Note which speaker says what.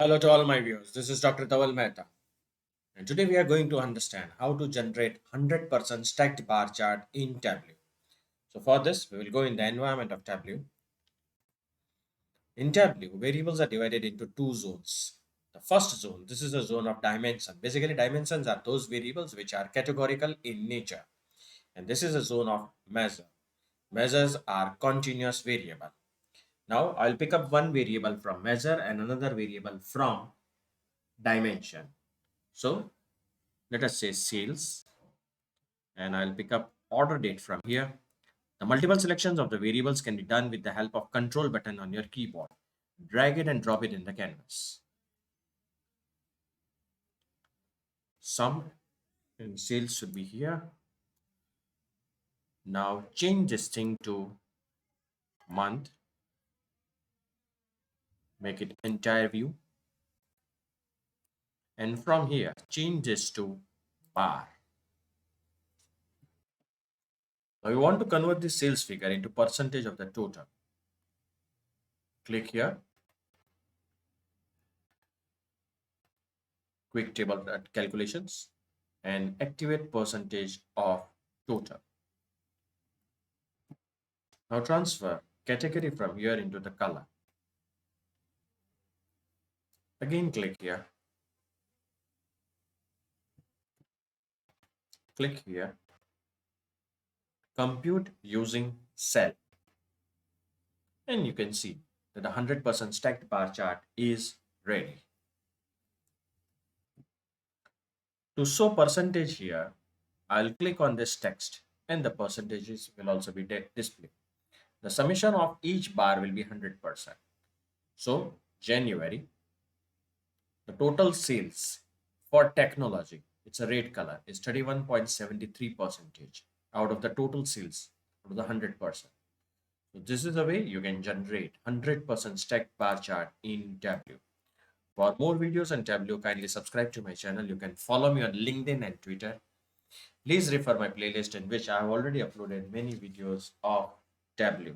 Speaker 1: Hello to all my viewers. This is Dr. Dhaval Maheta, and today we are going to understand how to generate 100% stacked bar chart in Tableau. So for this, we will go in the environment of Tableau. In Tableau, variables are divided into two zones. The first zone, this is a zone of dimension. Basically, dimensions are those variables which are categorical in nature, and this is a zone of measure. Measures are continuous variable. Now, I'll pick up one variable from measure and another variable from dimension. So let us say sales, and I'll pick up order date from here. The multiple selections of the variables can be done with the help of control button on your keyboard. Drag it and drop it in the canvas. Sum and sales should be here. Now change this thing to month. Make it entire view. And from here, change this to bar. Now we want to convert this sales figure into percentage of the total. Click here. Quick table calculations and activate percentage of total. Now transfer category from here into the color. Again click here. Click here. Compute using cell. And you can see that the 100% stacked bar chart is ready. To show percentage here, I'll click on this text and the percentages will also be displayed. The summation of each bar will be 100%. So January, the total sales for technology, it's a red color, is 31.73% out of the total sales out of the 100%. So this is the way you can generate 100% stacked bar chart in Tableau. For more videos on Tableau, kindly subscribe to my channel. You can follow me on LinkedIn and Twitter. Please refer my playlist in which I have already uploaded many videos of Tableau.